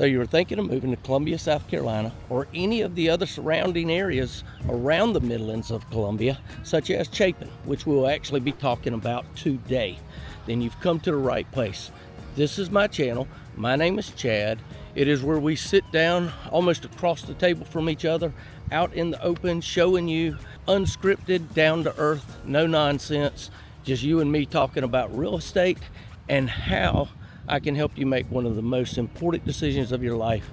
So you're thinking of moving to Columbia, South Carolina, or any of the other surrounding areas around the Midlands of Columbia, such as Chapin, which we'll actually be talking about today, then you've come to the right place. This is my channel. My name is Chad. It is where we sit down almost across the table from each other, out in the open, showing you unscripted, down to earth, no nonsense, just you and me talking about real estate and how I can help you make one of the most important decisions of your life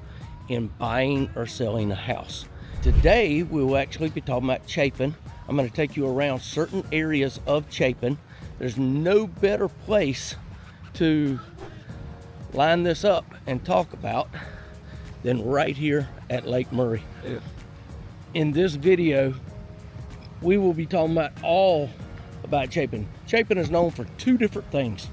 in buying or selling a house. Today, we will actually be talking about Chapin. I'm going to take you around certain areas of Chapin. There's no better place to line this up and talk about than right here at Lake Murray. Yeah. In this video, we will be talking about all about Chapin. Chapin is known for two different things.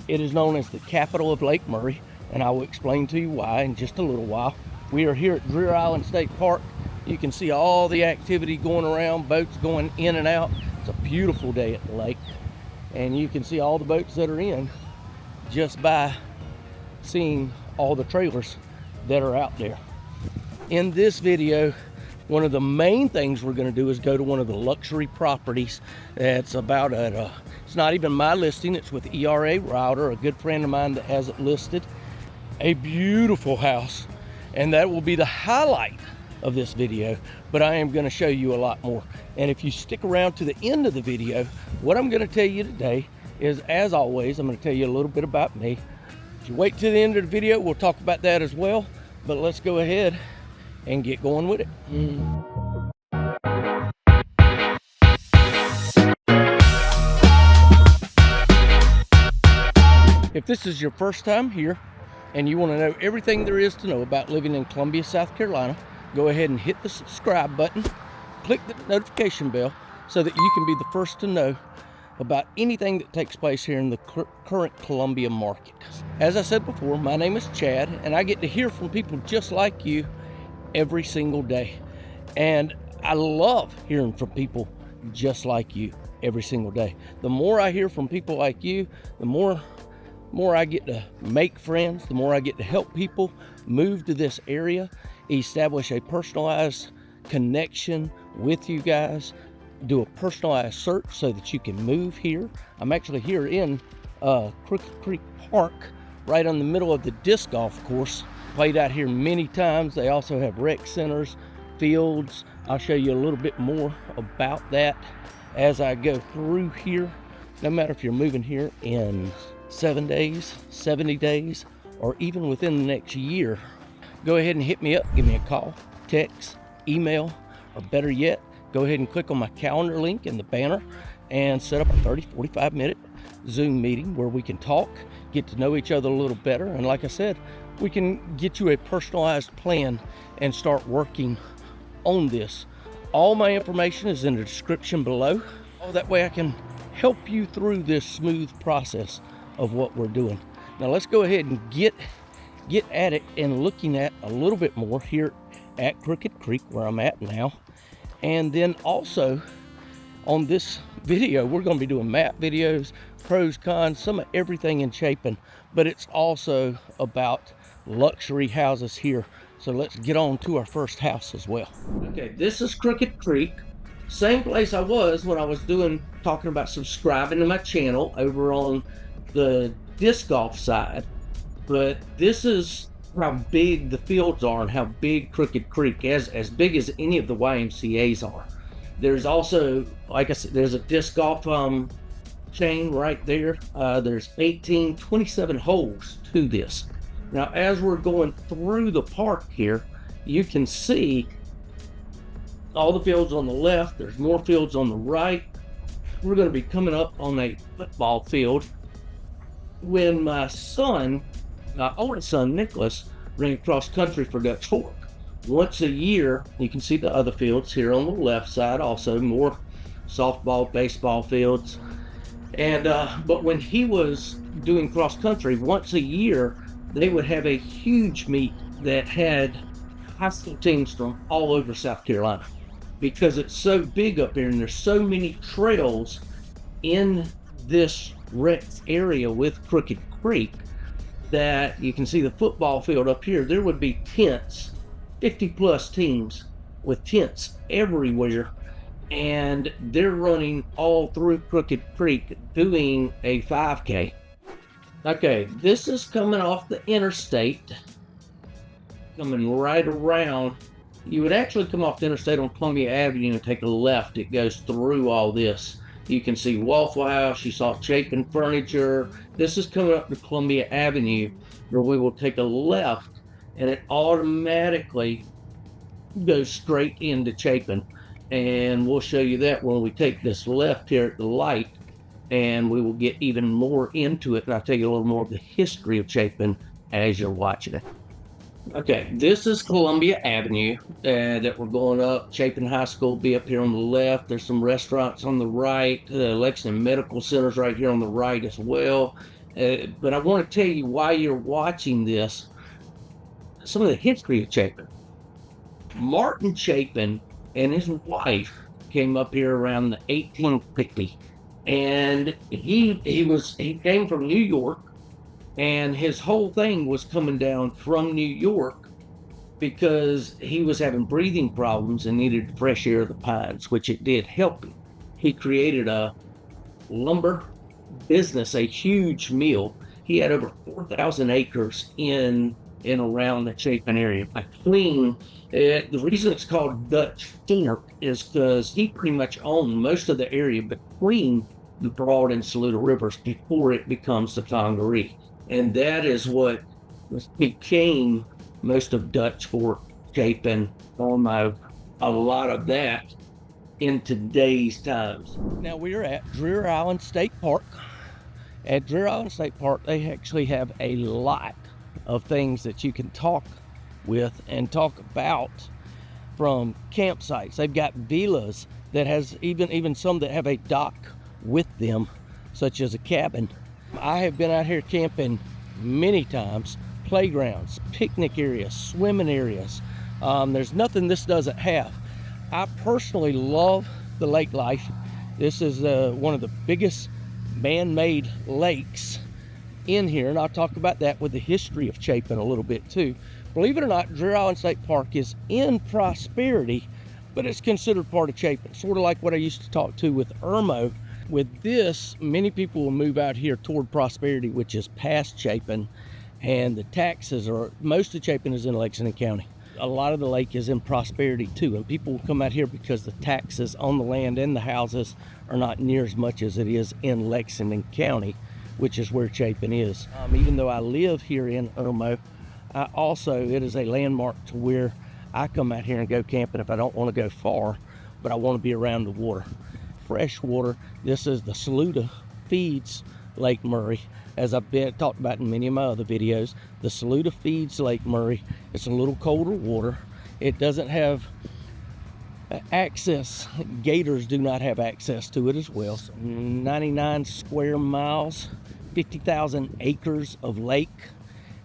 It is known as the capital of Lake Murray, and I will explain to you why in just a little while. We are here at Dreher Island State Park. You can see all the activity going around, boats going in and out. It's a beautiful day at the lake, and you can see all the boats that are in just by seeing all the trailers that are out there. In this video, one of the main things we're going to do is go to one of the luxury properties that's about at it's not even my listing, it's with ERA Router, a good friend of mine that has it listed. A beautiful house, and that will be the highlight of this video, but I am going to show you a lot more. And if you stick around to the end of the video, what I'm going to tell you today is, as always, I'm going to tell you a little bit about me. If you wait to the end of the video, we'll talk about that as well, but let's go ahead and get going with it. If this is your first time here and you want to know everything there is to know about living in Columbia, South Carolina, go ahead and hit the subscribe button, click the notification bell so that you can be the first to know about anything that takes place here in the current Columbia market. As I said before, my name is Chad, and I get to hear from people just like you every single day. And I love hearing from people just like you every single day. The more I hear from people like you, the more I get to make friends, the more I get to help people move to this area, establish a personalized connection with you guys, do a personalized search so that you can move here. I'm actually here in Crooked Creek Park, right on the middle of the disc golf course. Played out here many times. They also have rec centers, fields. I'll show you a little bit more about that as I go through here. No matter if you're moving here in 7 days, 70 days, or even within the next year, go ahead and hit me up. Give me a call, text, email, or better yet, go ahead and click on my calendar link in the banner and set up a 30-45 minute Zoom meeting where we can talk, get to know each other a little better, and like I said, we can get you a personalized plan and start working on this. All my information is in the description below. That way I can help you through this smooth process of what we're doing. Now let's go ahead and get at it and looking at a little bit more here at Crooked Creek, where I'm at now. And then also on this video, we're going to be doing map videos, pros, cons, some of everything in Chapin, but it's also about luxury houses here. So let's get on to our first house as well. Okay, this is Crooked Creek. Same place I was when I was talking about subscribing to my channel over on the disc golf side. But this is how big the fields are and how big Crooked Creek is, as big as any of the YMCA's are. There's also, like I said, there's a disc golf chain right there. There's 27 holes to this. Now, as we're going through the park here, you can see all the fields on the left. There's more fields on the right. We're going to be coming up on a football field. When my oldest son, Nicholas, ran cross country for Dutch Fork. Once a year, you can see the other fields here on the left side, also more softball, baseball fields. And but when he was doing cross country, once a year, they would have a huge meet that had high school teams from all over South Carolina, because it's so big up there and there's so many trails in this rec area with Crooked Creek that you can see the football field up here. There would be tents, 50 plus teams with tents everywhere. And they're running all through Crooked Creek doing a 5K. Okay, this is coming off the interstate, coming right around. You would actually come off the interstate on Columbia Avenue and take a left. It goes through all this. You can see Waffle House, you saw Chapin Furniture. This is coming up to Columbia Avenue, where we will take a left and it automatically goes straight into Chapin. And we'll show you that when we take this left here at the light, and we will get even more into it. And I'll tell you a little more of the history of Chapin as you're watching it. Okay, this is Columbia Avenue that we're going up. Chapin High School will be up here on the left. There's some restaurants on the right. The Lexington Medical Center's right here on the right as well. But I want to tell you why you're watching this, some of the history of Chapin. Martin Chapin and his wife came up here around the 1850, and he came from New York, and his whole thing was coming down from New York because he was having breathing problems and needed the fresh air of the pines, which it did help him. He created a lumber business, a huge mill. He had over 4,000 acres in around the Chapin area. The reason it's called Dutch scenic is because he pretty much owned most of the area between the Broad and Saluda rivers before it becomes the Congaree. And that is what became most of Dutch Fork, Chapin, almost a lot of that in today's times. Now we're at Dreher Island State Park. At Dreher Island State Park, they actually have a lot of things that you can talk with and talk about, from campsites. They've got villas that has even some that have a dock with them, such as a cabin. I have been out here camping many times. Playgrounds, picnic areas, swimming areas. There's nothing this doesn't have. I personally love the lake life. This is one of the biggest man-made lakes in here, and I'll talk about that with the history of Chapin a little bit too. Believe it or not, Dreher Island State Park is in Prosperity, but it's considered part of Chapin, sort of like what I used to talk to with Irmo. With this, many people will move out here toward Prosperity, which is past Chapin, and the taxes are, most of Chapin is in Lexington County. A lot of the lake is in Prosperity too, and people will come out here because the taxes on the land and the houses are not near as much as it is in Lexington County, which is where Chapin is. Even though I live here in Irmo, it is a landmark to where I come out here and go camping if I don't want to go far, but I want to be around the water. Fresh water. This is the Saluda feeds Lake Murray, as I've talked about in many of my other videos. The Saluda feeds Lake Murray. It's a little colder water. It doesn't have access. Gators do not have access to it as well. 99 square miles, 50,000 acres of lake,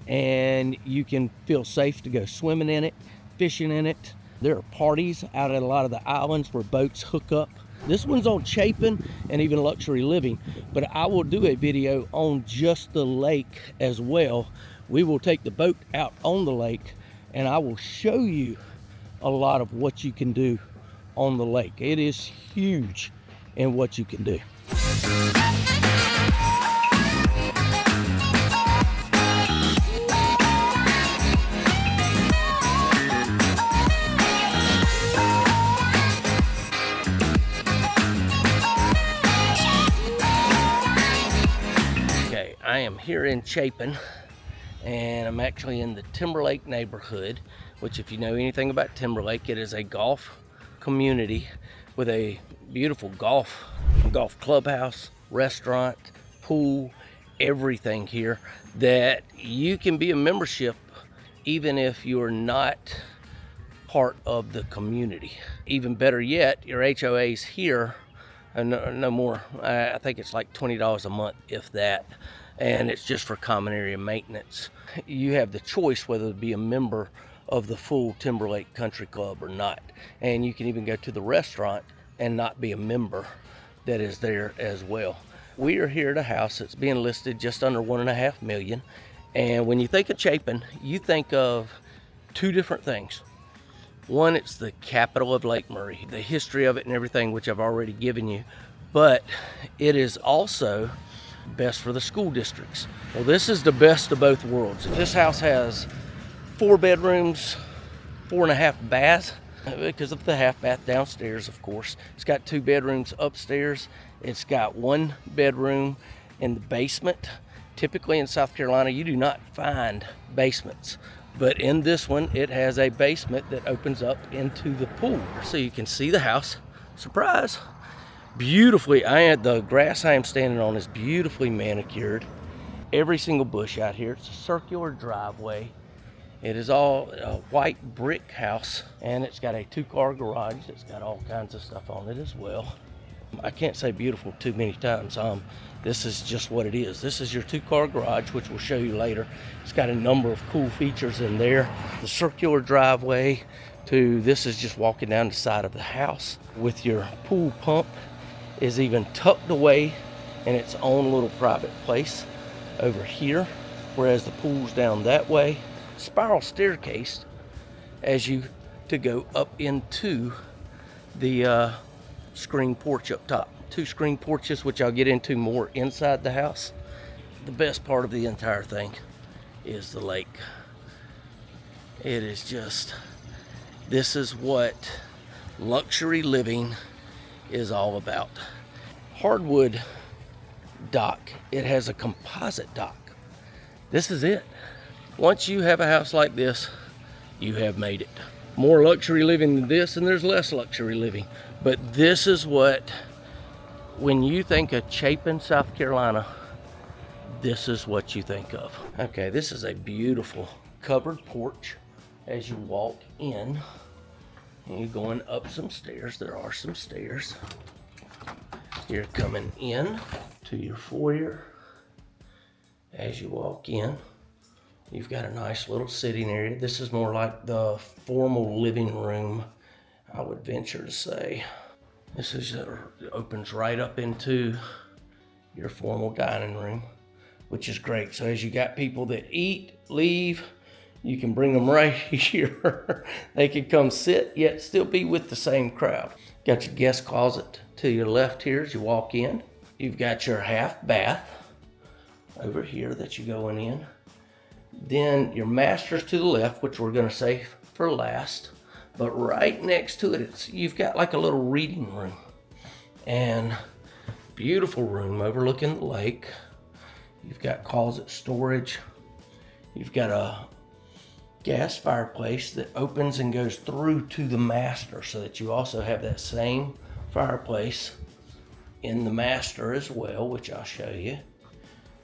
and you can feel safe to go swimming in it, fishing in it. There are parties out at a lot of the islands where boats hook up. This one's on Chapin and even luxury living, but I will do a video on just the lake as well. We will take the boat out on the lake, and I will show you a lot of what you can do on the lake. It is huge in what you can do. Okay, I am here in Chapin, and I'm actually in the Timberlake neighborhood, which, if you know anything about Timberlake, it is a golf community with a beautiful golf clubhouse, restaurant, pool, everything here that you can be a membership even if you're not part of the community. Even better yet, your HOA's here, no more. I think it's like $20 a month, if that, and it's just for common area maintenance. You have the choice whether to be a member of the full Timberlake Country Club or not, and you can even go to the restaurant and not be a member that is there as well. We are here at a house that's being listed just under $1.5 million, And when you think of Chapin, you think of two different things. One, it's the capital of Lake Murray, the history of it and everything, which I've already given you. But it is also best for the school districts. Well, this is the best of both worlds. This house has 4 bedrooms, 4.5 baths, because of the half bath downstairs, of course. It's got 2 bedrooms upstairs. It's got 1 bedroom in the basement. Typically in South Carolina, you do not find basements. But in this one, it has a basement that opens up into the pool. So you can see the house. Surprise! Beautifully, the grass I am standing on is beautifully manicured. Every single bush out here. It's a circular driveway. It is all a white brick house, and it's got a 2-car garage. It's got all kinds of stuff on it as well. I can't say beautiful too many times. This is just what it is. This is your 2-car garage, which we'll show you later. It's got a number of cool features in there. The circular driveway this is just walking down the side of the house with your pool pump is even tucked away in its own little private place over here, whereas the pool's down that way. Spiral staircase as you to go up into the screen porch up top. 2 screen porches, which I'll get into more inside the house. The best part of the entire thing is the lake. It is just, this is what luxury living is all about. Hardwood dock. It has a composite dock. This is it. Once you have a house like this, you have made it. More luxury living than this, and there's less luxury living. But this is what, when you think of Chapin, South Carolina, this is what you think of. Okay, this is a beautiful covered porch as you walk in. And you're going up some stairs. There are some stairs. You're coming in to your foyer. As you walk in, you've got a nice little sitting area. This is more like the formal living room, I would venture to say. This opens right up into your formal dining room, which is great. So as you got people that eat, leave, you can bring them right here. They can come sit, yet still be with the same crowd. Got your guest closet to your left here as you walk in. You've got your half bath over here that you're going in. Then your master's to the left, which we're gonna save for last. But right next to it, you've got like a little reading room. And beautiful room overlooking the lake. You've got closet storage. You've got a gas fireplace that opens and goes through to the master, so that you also have that same fireplace in the master as well, which I'll show you.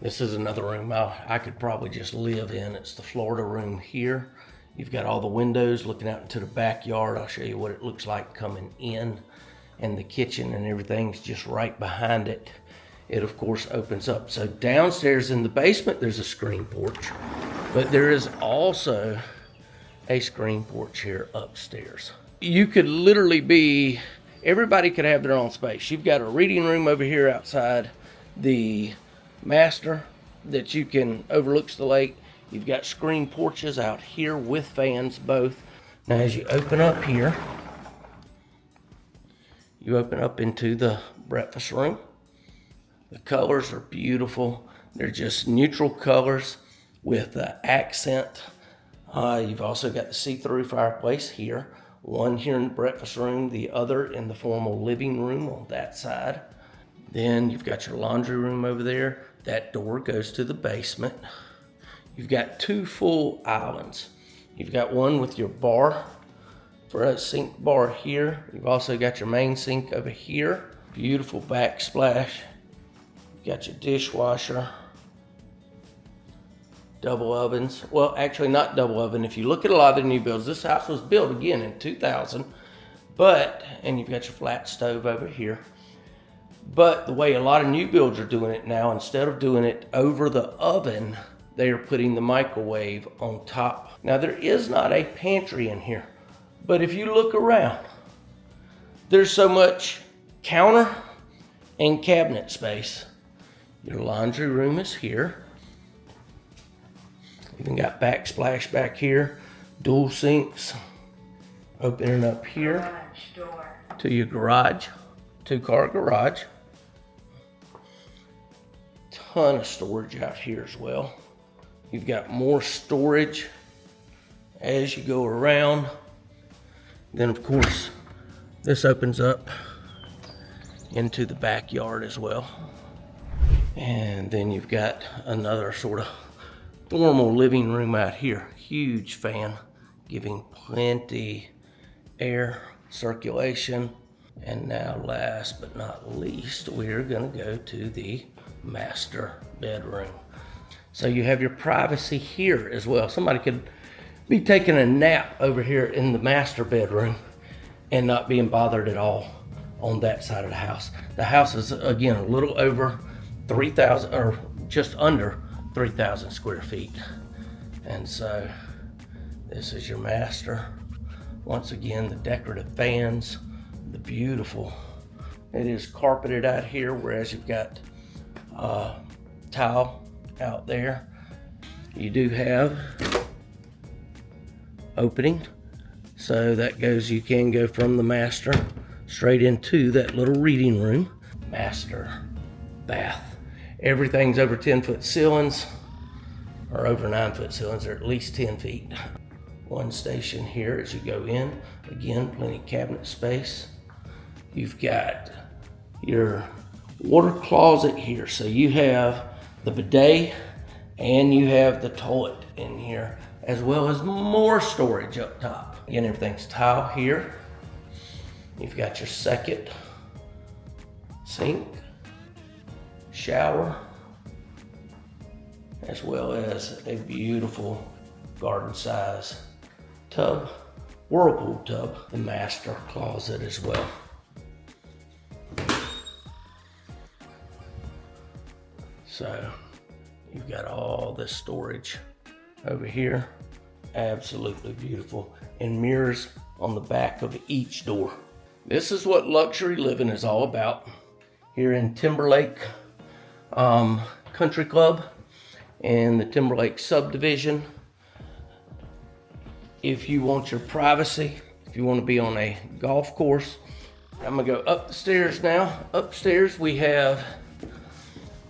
This is another room I could probably just live in. It's the Florida room here. You've got all the windows looking out into the backyard. I'll show you what it looks like coming in. And the kitchen and everything's just right behind it. It, of course, opens up. So downstairs in the basement, there's a screen porch. But there is also a screen porch here upstairs. You could literally everybody could have their own space. You've got a reading room over here outside the master that you can overlooks the lake. You've got screen porches out here with fans both. Now as you open up here, you open up into the breakfast room. The colors are beautiful. They're just neutral colors with accent. You've also got the see-through fireplace here. One here in the breakfast room, the other in the formal living room on that side. Then you've got your laundry room over there. That door goes to the basement. You've got 2 full islands. You've got one with your bar for a sink bar here. You've also got your main sink over here. Beautiful backsplash. You've got your dishwasher. Double ovens. Well, actually not double oven. If you look at a lot of the new builds, this house was built again in 2000. And you've got your flat stove over here. But the way a lot of new builds are doing it now, instead of doing it over the oven, they are putting the microwave on top. Now there is not a pantry in here, but if you look around, there's so much counter and cabinet space. Your laundry room is here. Even got backsplash back here, dual sinks, opening up here to your garage, 2-car garage. Ton of storage out here as well. You've got more storage as you go around. Then of course, this opens up into the backyard as well. And then you've got another sort of formal living room out here. Huge fan, giving plenty air circulation. And now last but not least, we're gonna go to the master bedroom. So you have your privacy here as well. Somebody could be taking a nap over here in the master bedroom and not being bothered at all on that side of the house. The house is, again, a little over 3,000, or just under 3,000 square feet. And so this is your master. Once again, the decorative fans, the beautiful. It is carpeted out here, whereas you've got tile out there. You do have opening, so that goes, you can go from the master straight into that little reading room. Master bath. Everything's over 10-foot ceilings, or over 9-foot ceilings, or at least 10 feet. One station here as you go in. Again, plenty of cabinet space. You've got your water closet here. So you have the bidet and you have the toilet in here, as well as more storage up top. Again, everything's tile here. You've got your second sink, shower, as well as a beautiful garden size tub, whirlpool tub, the master closet as well. So you've got all this storage over here. Absolutely beautiful. And mirrors on the back of each door. This is what luxury living is all about here in Timberlake Country Club and the Timberlake subdivision. If you want your privacy, if you want to be on a golf course, I'm gonna go up the stairs now. Upstairs we have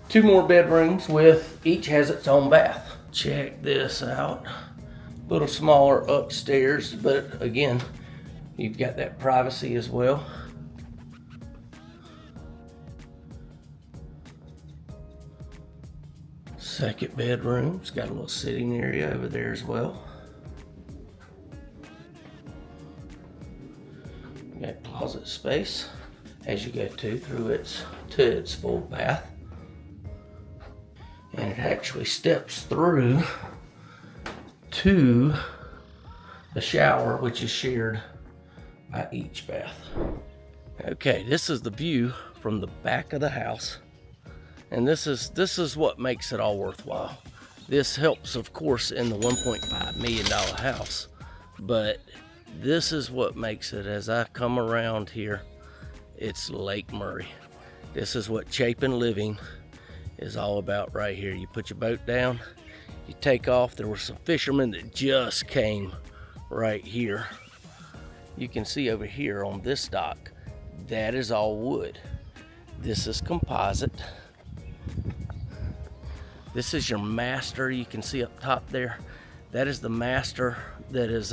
2 more bedrooms, with each has its own bath. Check this out. A little smaller upstairs, but again, you've got that privacy as well. Second bedroom's got a little sitting area over there as well. Got closet space as you go through its full bath. And it actually steps through to the shower, which is shared by each bath. Okay, this is the view from the back of the house. And this is what makes it all worthwhile. This helps, of course, in the $1.5 million house, but this is what makes it. As I come around here, it's Lake Murray. This is what Chapin living is all about right here. You put your boat down, you take off. There were some fishermen that just came right here. You can see over here on this dock, that is all wood. This is composite. This is your master. You can see up top there, that is the master that is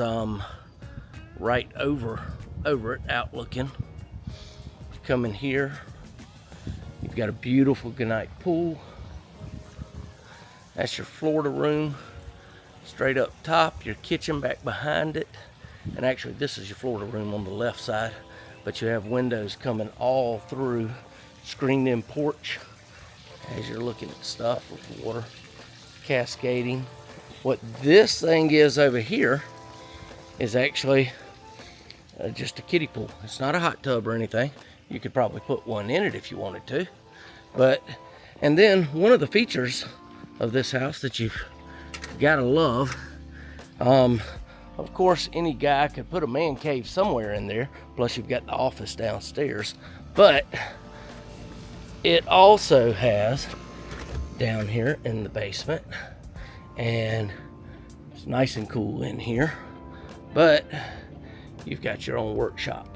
right over it, out looking. You come in here, you've got a beautiful goodnight pool. That's your Florida room straight up top, your kitchen back behind it. And actually this is your Florida room on the left side, but you have windows coming all through, screened in porch as you're looking at stuff with water cascading. What this thing is over here is actually just a kiddie pool. It's not a hot tub or anything. You could probably put one in it if you wanted to. And then one of the features of this house that you've gotta love, of course, any guy could put a man cave somewhere in there. Plus you've got the office downstairs, but it also has down here in the basement, and It's nice and cool in here, but you've got your own workshop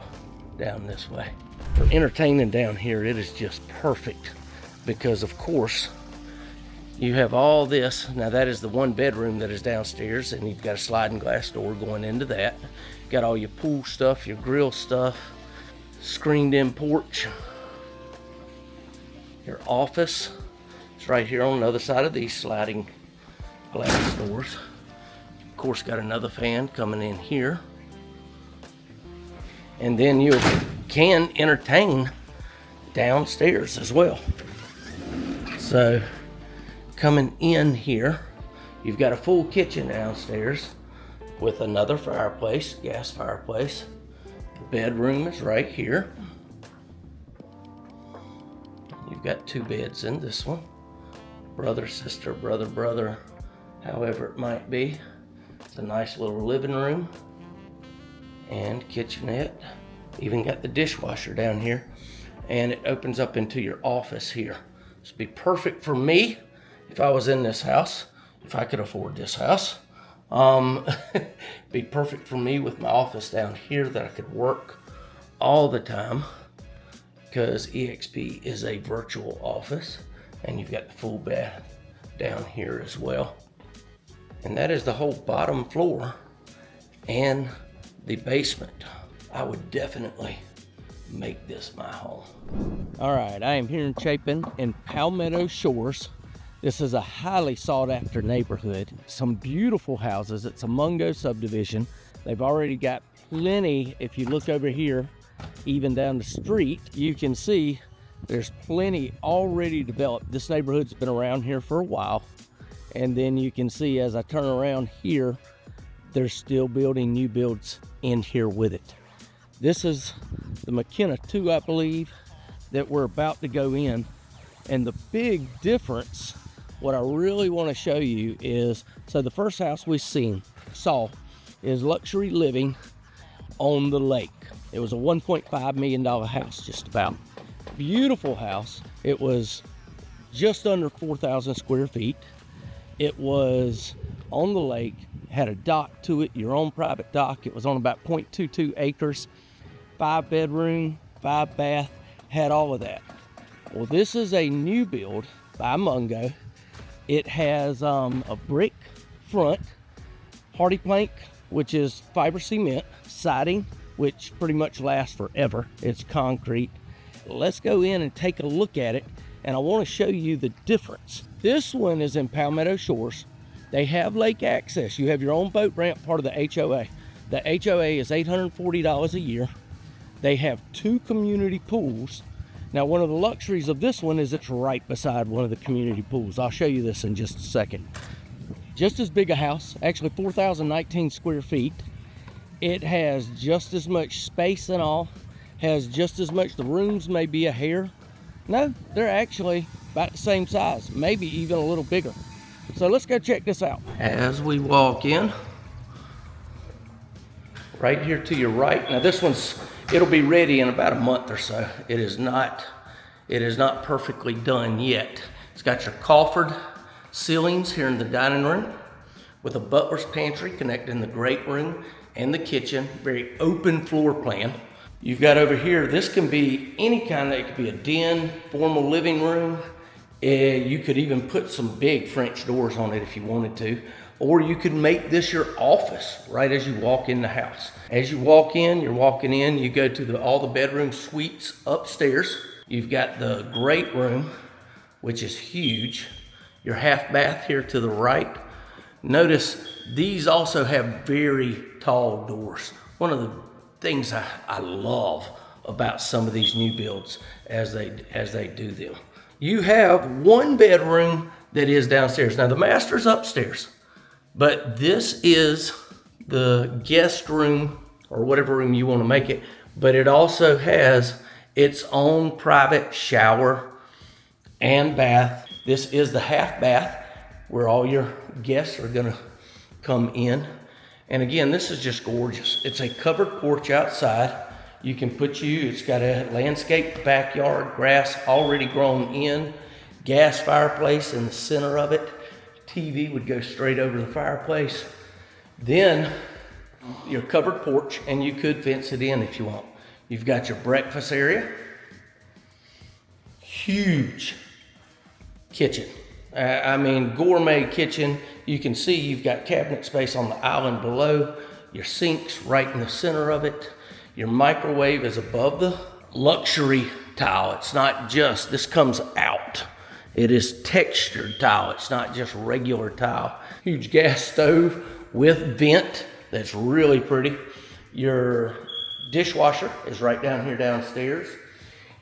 down this way. For entertaining down here, it is just perfect because, of course, you have all this. Now that is the one bedroom that is downstairs, and you've got a sliding glass door going into that. Got all your pool stuff, your grill stuff, screened in porch. Your office is right here on the other side of these sliding glass doors. Of course, got another fan coming in here. And then you can entertain downstairs as well. So coming in here, you've got a full kitchen downstairs with another fireplace, gas fireplace. The bedroom is right here. You've got 2 beds in this one. Brother, sister, brother, brother, however it might be. It's a nice little living room and kitchenette. Even got the dishwasher down here, and it opens up into your office here. This would be perfect for me if I was in this house, if I could afford this house. Be perfect for me with my office down here that I could work all the time, because EXP is a virtual office, and you've got the full bath down here as well. And that is the whole bottom floor and the basement. I would definitely make this my home. All right, I am here in Chapin in Palmetto Shores. This is a highly sought after neighborhood. Some beautiful houses. It's a Mungo subdivision. They've already got plenty. If you look over here, even down the street, you can see there's plenty already developed. This neighborhood's been around here for a while. And then you can see as I turn around here, they're still building new builds in here with it. This is the McKenna 2, I believe, that we're about to go in. And the big difference, what I really want to show you is, so the first house we saw is luxury living on the lake. It was a $1.5 million house, just about. Beautiful house. It was just under 4,000 square feet. It was on the lake, had a dock to it, your own private dock. It was on about 0.22 acres, 5 bedroom, 5 bath, had all of that. Well, this is a new build by Mungo. It has a brick front, hardy plank, which is fiber cement, siding, which pretty much lasts forever. It's concrete. Let's go in and take a look at it, and I want to show you the difference. This one is in Palmetto Shores. They have lake access. You have your own boat ramp, part of the HOA. The HOA is $840 a year. They have 2 community pools. Now, one of the luxuries of this one is it's right beside one of the community pools. I'll show you this in just a second. Just as big a house, actually 4,019 square feet. It has just as much space and all, has just as much, the rooms may be a hair. No, they're actually about the same size, maybe even a little bigger. So let's go check this out. As we walk in, right here to your right. Now this one's, it'll be ready in about a month or so. It is not perfectly done yet. It's got your coffered ceilings here in the dining room with a butler's pantry connecting the great room and the kitchen. Very open floor plan. You've got over here, this can be any kind, it could be a den, formal living room. You could even put some big French doors on it if you wanted to. Or you could make this your office right as you walk in the house. As you walk in, you're walking in, you go to all the bedroom suites upstairs. You've got the great room, which is huge. Your half bath here to the right. Notice these also have very tall doors. One of the things I love about some of these new builds as they do them. You have 1 bedroom that is downstairs. Now the master's upstairs, but this is the guest room or whatever room you want to make it, but it also has its own private shower and bath. This is the half bath where all your guests are gonna come in. And again, this is just gorgeous. It's a covered porch outside. You can it's got a landscaped backyard, grass already grown in, gas fireplace in the center of it. TV would go straight over the fireplace. Then your covered porch, and you could fence it in if you want. You've got your breakfast area, huge kitchen. I mean, gourmet kitchen. You can see you've got cabinet space on the island below. Your sink's right in the center of it. Your microwave is above the luxury tile. It's not just, this comes out. It is textured tile. It's not just regular tile. Huge gas stove with vent that's really pretty. Your dishwasher is right down here downstairs.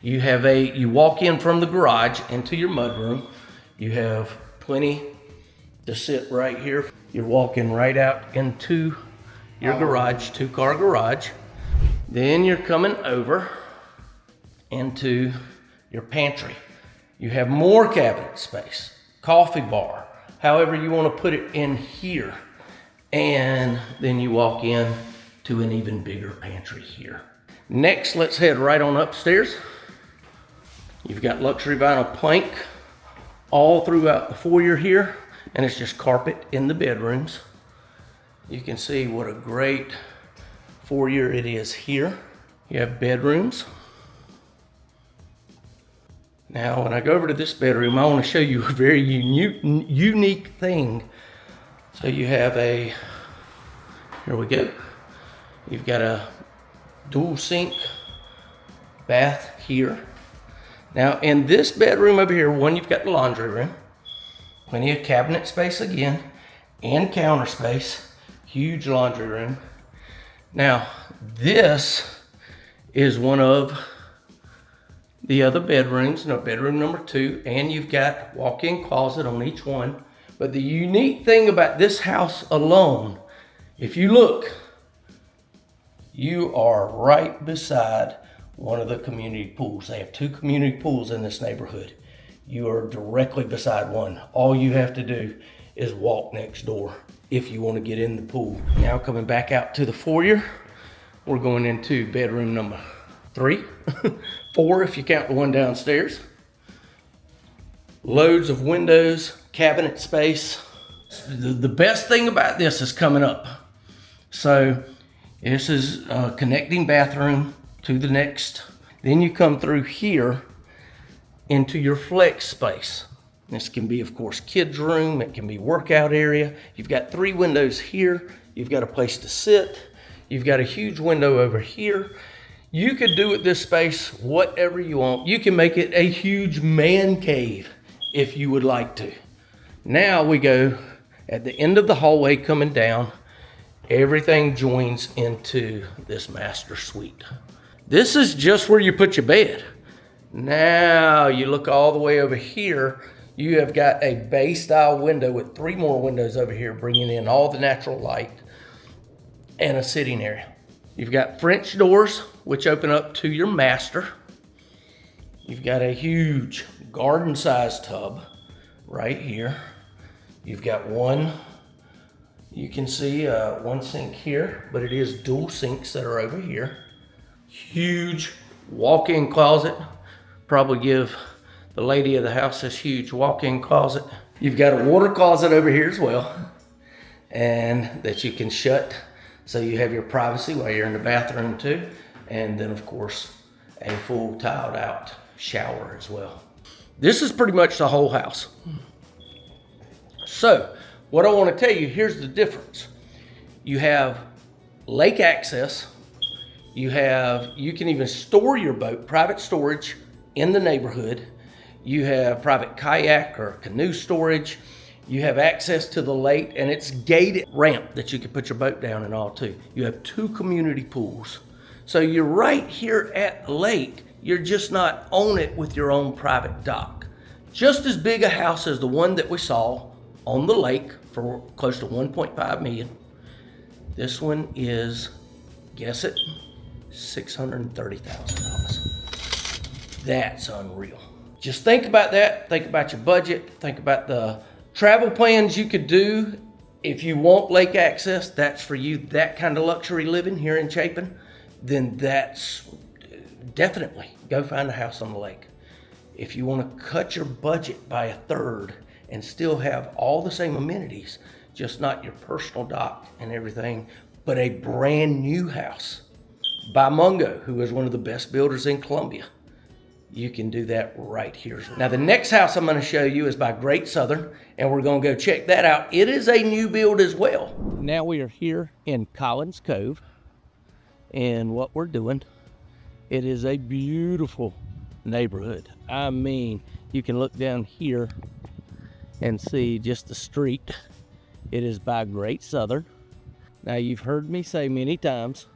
You walk in from the garage into your mudroom. You have plenty to sit right here. You're walking right out into your garage, 2-car garage. Then you're coming over into your pantry. You have more cabinet space, coffee bar, however you want to put it in here. And then you walk in to an even bigger pantry here. Next, let's head right on upstairs. You've got luxury vinyl plank all throughout the foyer here, and it's just carpet in the bedrooms. You can see what a great foyer it is here. You have bedrooms. Now, when I go over to this bedroom, I want to show you a very unique thing. So you have here we go. You've got a dual sink bath here. Now, in this bedroom over here, you've got the laundry room, plenty of cabinet space again, and counter space, huge laundry room. Now, this is one of the other bedrooms, bedroom number 2, and you've got walk-in closet on each one. But the unique thing about this house alone, if you look, you are right beside one of the community pools. They have 2 community pools in this neighborhood. You are directly beside one. All you have to do is walk next door if you want to get in the pool. Now coming back out to the foyer, we're going into bedroom number 3, 4 if you count the one downstairs. Loads of windows, cabinet space. The best thing about this is coming up. So this is a connecting bathroom to the next. Then you come through here into your flex space. This can be, of course, kids' room. It can be workout area. You've got 3 windows here. You've got a place to sit. You've got a huge window over here. You could do with this space whatever you want. You can make it a huge man cave if you would like to. Now we go at the end of the hallway coming down. Everything joins into this master suite. This is just where you put your bed. Now you look all the way over here. You have got a bay style window with 3 more windows over here, bringing in all the natural light and a sitting area. You've got French doors, which open up to your master. You've got a huge garden sized tub right here. You've got one, you can see one sink here, but it is dual sinks that are over here. Huge walk-in closet. Probably give the lady of the house this huge walk-in closet. You've got a water closet over here as well, and that you can shut so you have your privacy while you're in the bathroom too. And then of course, a full tiled out shower as well. This is pretty much the whole house. So what I want to tell you, here's the difference. You have lake access. You can even store your boat, private storage in the neighborhood. You have private kayak or canoe storage. You have access to the lake, and it's gated ramp that you can put your boat down and all too. You have 2 community pools. So you're right here at the lake. You're just not on it with your own private dock. Just as big a house as the one that we saw on the lake for close to 1.5 million. This one is, guess it, $630,000. That's unreal. Just think about that. Think about your budget. Think about the travel plans you could do. If you want lake access, that's for you. That kind of luxury living here in Chapin, then that's definitely go find a house on the lake. If you want to cut your budget by 1/3 and still have all the same amenities, just not your personal dock and everything, but a brand new house by Mungo, who is one of the best builders in Columbia. You can do that right here. Now the next house I'm gonna show you is by Great Southern, and we're gonna go check that out. It is a new build as well. Now we are here in Collins Cove, and what we're doing, it is a beautiful neighborhood. I mean, you can look down here and see just the street. It is by Great Southern. Now you've heard me say many times,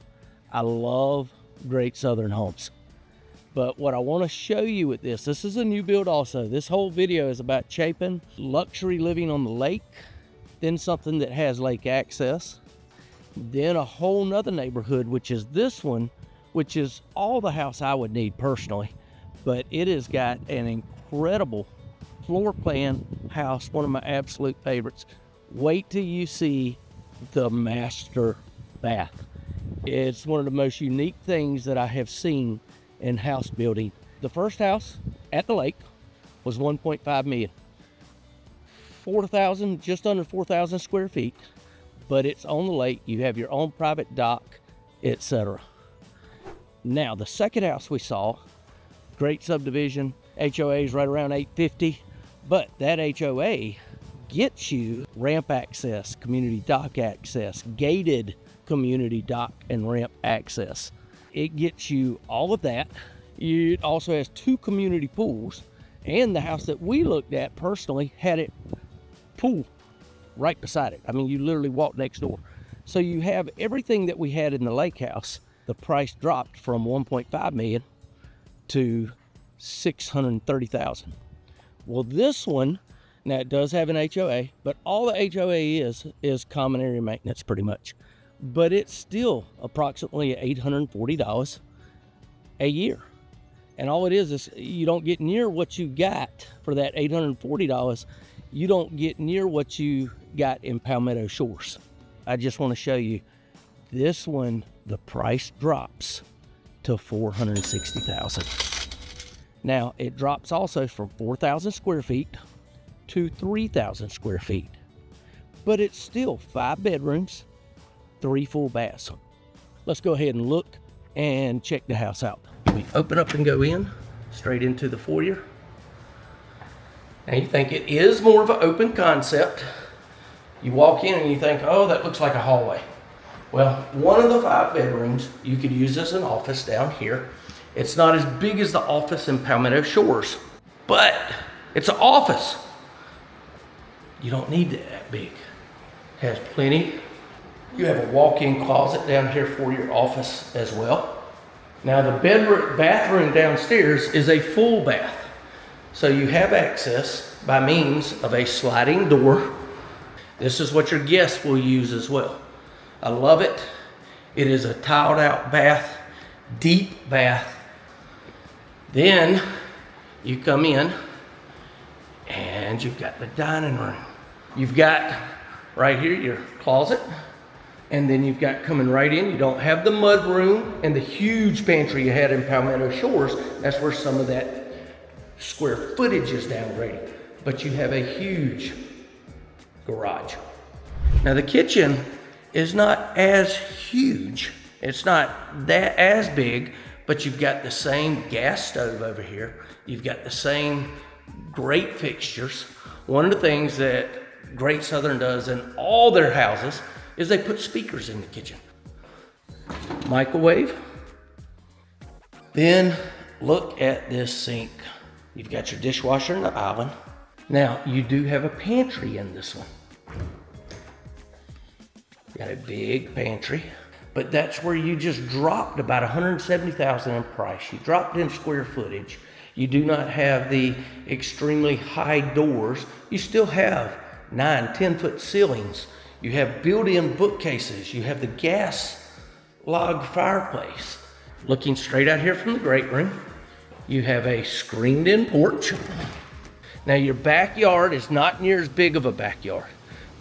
I love Great Southern homes. But what I want to show you with this is a new build also. This whole video is about Chapin, luxury living on the lake, then something that has lake access, then a whole nother neighborhood, which is this one, which is all the house I would need personally. But it has got an incredible floor plan house, one of my absolute favorites. Wait till you see the master bath. It's one of the most unique things that I have seen in house building. The first house at the lake was 1.5 million. 4,000, just under 4,000 square feet, but it's on the lake. You have your own private dock, etc. Now, the second house we saw, great subdivision, HOA is right around 850, but that HOA gets you ramp access, community dock access, gated community dock and ramp access. It gets you all of that. It also has 2 community pools, and the house that we looked at personally had it pool right beside it. I mean, you literally walk next door. So you have everything that we had in the lake house. The price dropped from 1.5 million to 630,000. Well, this one, now it does have an HOA, but all the HOA is common area maintenance pretty much. But it's still approximately $840 a year. And all it is you don't get near what you got for that $840. You don't get near what you got in Palmetto Shores. I just want to show you this one, the price drops to $460,000. Now it drops also from 4,000 square feet to 3,000 square feet, but it's still 5 bedrooms, 3 full baths. Let's go ahead and look and check the house out. We open up and go in straight into the foyer. Now you think it is more of an open concept. You walk in and you think, oh, that looks like a hallway. Well, one of the 5 bedrooms you could use as an office down here. It's not as big as the office in Palmetto Shores, but it's an office. You don't need it that big. Has plenty. You have a walk-in closet down here for your office as well. Now the bathroom downstairs is a full bath. So you have access by means of a sliding door. This is what your guests will use as well. I love it. It is a tiled out bath, deep bath. Then you come in and you've got the dining room. You've got right here your closet. And then you've got coming right in, you don't have the mud room and the huge pantry you had in Palmetto Shores. That's where some of that square footage is downgraded. But you have a huge garage. Now the kitchen is not as huge. It's not that as big, but you've got the same gas stove over here. You've got the same great fixtures. One of the things that Great Southern does in all their houses is they put speakers in the kitchen. Microwave. Then look at this sink. You've got your dishwasher and the island. Now you do have a pantry in this one. You got a big pantry, but that's where you just dropped about $170,000 in price. You dropped in square footage. You do not have the extremely high doors. You still have 9-10 foot ceilings. You have built-in bookcases. You have the gas log fireplace. Looking straight out here from the great room, you have a screened-in porch. Now your backyard is not near as big of a backyard,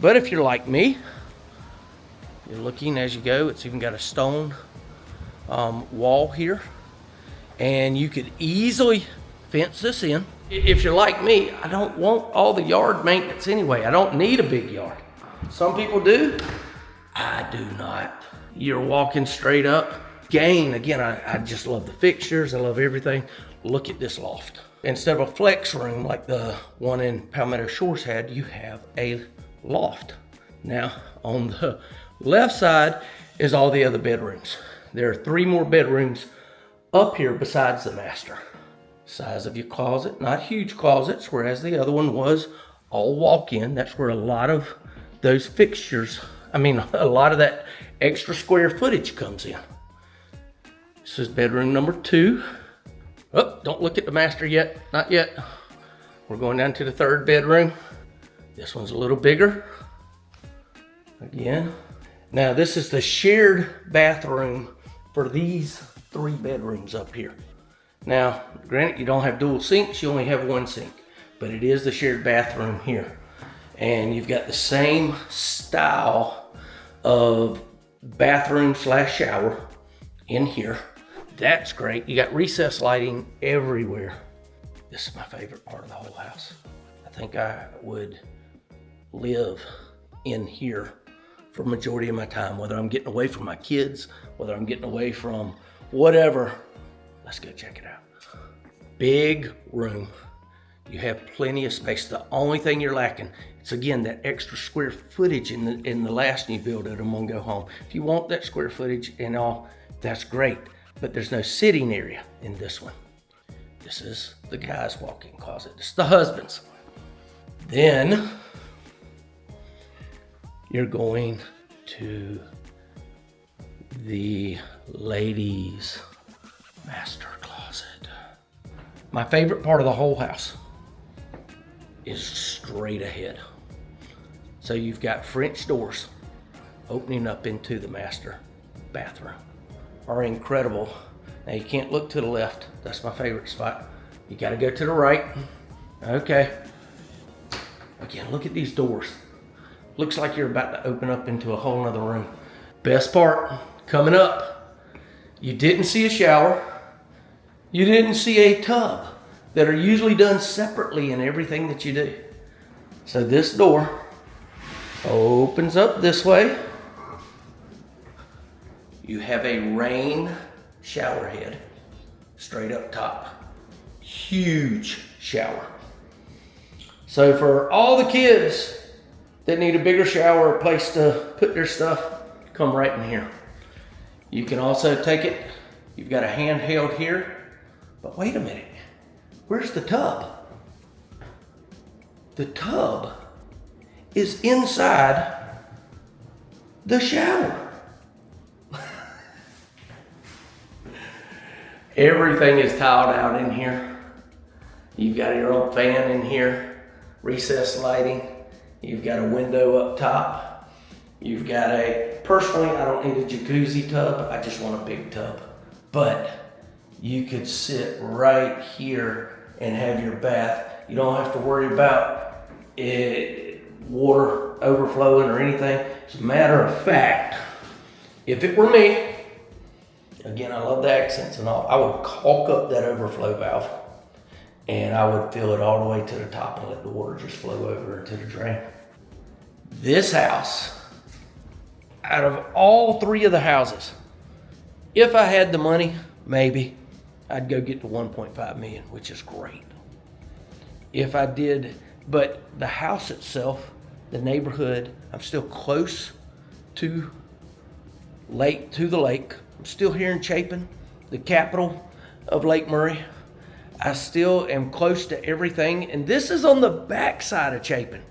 but if you're like me, you're looking as you go. It's even got a stone wall here, and you could easily fence this in. If you're like me, I don't want all the yard maintenance anyway. I don't need a big yard. Some people do. I do not. You're walking straight up. Again, I just love the fixtures. I love everything. Look at this loft. Instead of a flex room like the one in Palmetto Shores had, you have a loft. Now, on the left side is all the other bedrooms. There are 3 more bedrooms up here besides the master. Size of your closet, not huge closets, whereas the other one was all walk-in. That's where a lot of those fixtures, a lot of that extra square footage comes in. This is bedroom number 2. Oh, don't look at the master yet, not yet. We're going down to the 3rd bedroom. This one's a little bigger. Again. Now this is the shared bathroom for these 3 bedrooms up here. Now, granted, you don't have dual sinks, you only have 1 sink, but it is the shared bathroom here. And you've got the same style of bathroom / shower in here. That's great. You got recessed lighting everywhere. This is my favorite part of the whole house. I think I would live in here for the majority of my time, whether I'm getting away from my kids, whether I'm getting away from whatever. Let's go check it out. Big room. You have plenty of space. The only thing you're lacking, it's again that extra square footage in the last new build at a Mungo home. If you want that square footage and all, that's great. But there's no sitting area in this one. This is the guy's walk-in closet. This is the husband's. Then you're going to the ladies' master closet. My favorite part of the whole house is straight ahead. So you've got French doors opening up into the master bathroom. Are incredible. Now you can't look to the left. That's my favorite spot. You gotta go to the right. Okay. Again, look at these doors. Looks like you're about to open up into a whole nother room. Best part coming up. You didn't see a shower. You didn't see a tub that are usually done separately in everything that you do. So this door opens up this way. You have a rain shower head straight up top. Huge shower. So for all the kids that need a bigger shower, a place to put their stuff, come right in here. You can also take it, you've got a handheld here, but wait a minute, where's the tub? The tub is inside the shower. Everything is tiled out in here. You've got your own fan in here, recessed lighting. You've got a window up top. You've got personally, I don't need a jacuzzi tub. I just want a big tub. But you could sit right here and have your bath. You don't have to worry about water overflowing or anything. As a matter of fact, if it were me, again, I love the accents and all, I would caulk up that overflow valve and I would fill it all the way to the top and let the water just flow over into the drain. This house, out of all 3 of the houses, if I had the money, maybe I'd go get the 1.5 million, which is great. If I did, but the house itself, the neighborhood, I'm still close to the lake. I'm still here in Chapin, the capital of Lake Murray. I still am close to everything, and this is on the back side of Chapin.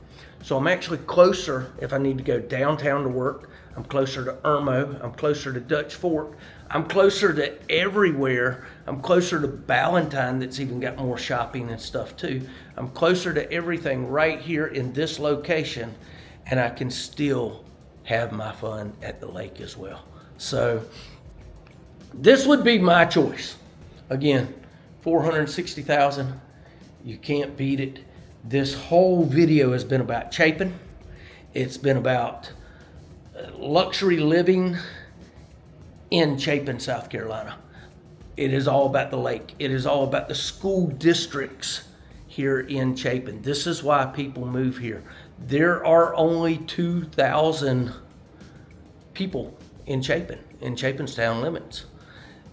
So I'm actually closer if I need to go downtown to work. I'm closer to Irmo. I'm closer to Dutch Fork. I'm closer to everywhere. I'm closer to Ballantyne, that's even got more shopping and stuff too. I'm closer to everything right here in this location, and I can still have my fun at the lake as well. So this would be my choice. Again, $460,000, you can't beat it. This whole video has been about Chapin. It's been about luxury living in Chapin, South Carolina. It is all about the lake. It is all about the school districts here in Chapin. This is why people move here. There are only 2,000 people in Chapin's town limits.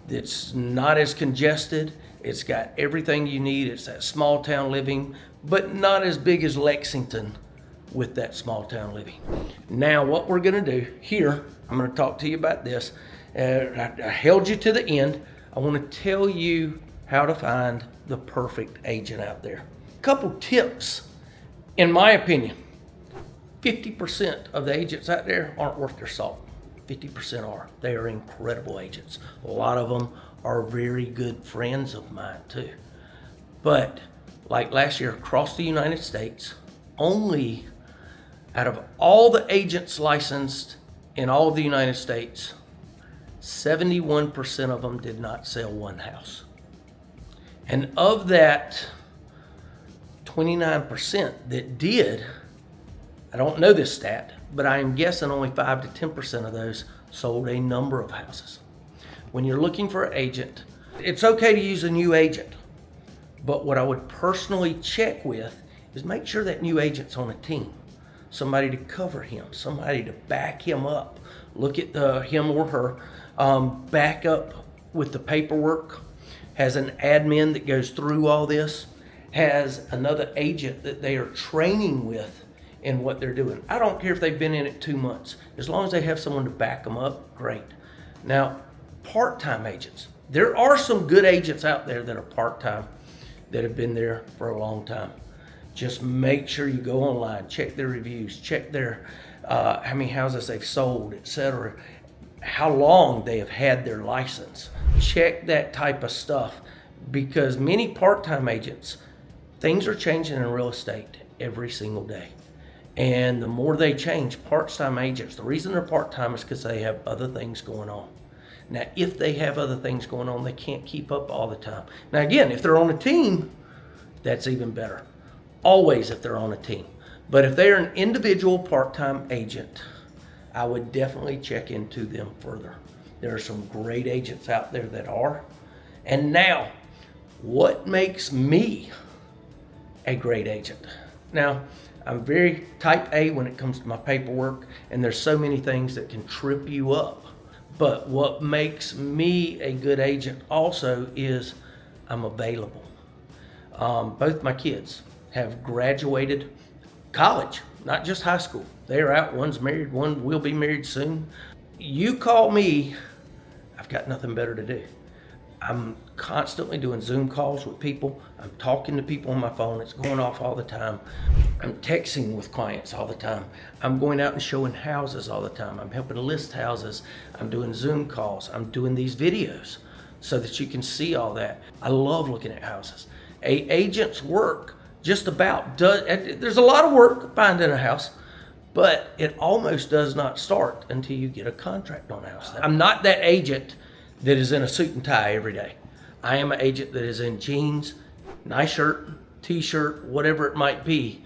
It's not as congested. It's got everything you need. It's that small town living, but not as big as Lexington with that small town living. Now, what we're gonna do here, I'm gonna talk to you about this. I held you to the end. I wanna tell you how to find the perfect agent out there. Couple tips, in my opinion. 50% of the agents out there aren't worth their salt. 50% are. They are incredible agents. A lot of them are very good friends of mine too. But like last year across the United States, only out of all the agents licensed in all of the United States, 71% of them did not sell one house. And of that 29% that did, I don't know this stat, but I am guessing only 5 to 10% of those sold a number of houses. When you're looking for an agent, it's okay to use a new agent, but what I would personally check with is make sure that new agent's on a team. Somebody to cover him, somebody to back him up. Look at him or her, back up with the paperwork, has an admin that goes through all this, has another agent that they are training with in what they're doing. I don't care if they've been in it 2 months. As long as they have someone to back them up, great. Now, part-time agents. There are some good agents out there that are part-time that have been there for a long time. Just make sure you go online, check their reviews, check their how many houses they've sold, etc. How long they have had their license. Check that type of stuff, because many part-time agents, things are changing in real estate every single day. And the more they change, part-time agents, the reason they're part-time is because they have other things going on. Now, if they have other things going on, they can't keep up all the time. Now, again, if they're on a team, that's even better. Always if they're on a team. But if they're an individual part-time agent, I would definitely check into them further. There are some great agents out there that are. And now, what makes me a great agent? Now, I'm very type A when it comes to my paperwork, and there's so many things that can trip you up. But what makes me a good agent also is I'm available. Both my kids have graduated college, not just high school. They're out, one's married, one will be married soon. You call me, I've got nothing better to do. I'm constantly doing Zoom calls with people. I'm talking to people on my phone. It's going off all the time. I'm texting with clients all the time. I'm going out and showing houses all the time. I'm helping list houses. I'm doing Zoom calls. I'm doing these videos so that you can see all that. I love looking at houses. An agent's work just about does, there's a lot of work finding a house, but it almost does not start until you get a contract on a house. I'm not that agent that is in a suit and tie every day. I am an agent that is in jeans, nice shirt, t-shirt, whatever it might be,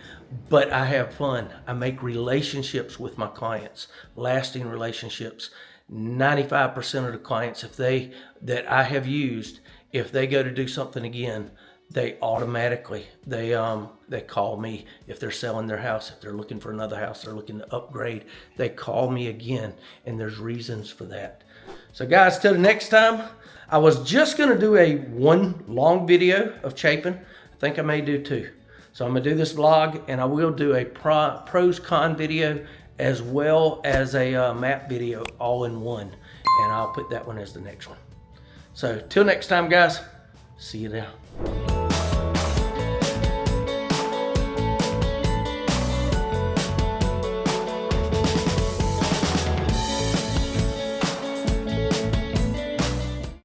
but I have fun. I make relationships with my clients, lasting relationships. 95% of the clients that I have used, if they go to do something again, they automatically, they call me. If they're selling their house, if they're looking for another house, they're looking to upgrade, they call me again, and there's reasons for that. So guys, till the next time, I was just gonna do one long video of Chapin. I think I may do 2. So I'm gonna do this vlog, and I will do a pros con video as well as a map video all in one. And I'll put that one as the next one. So till next time guys, see you there.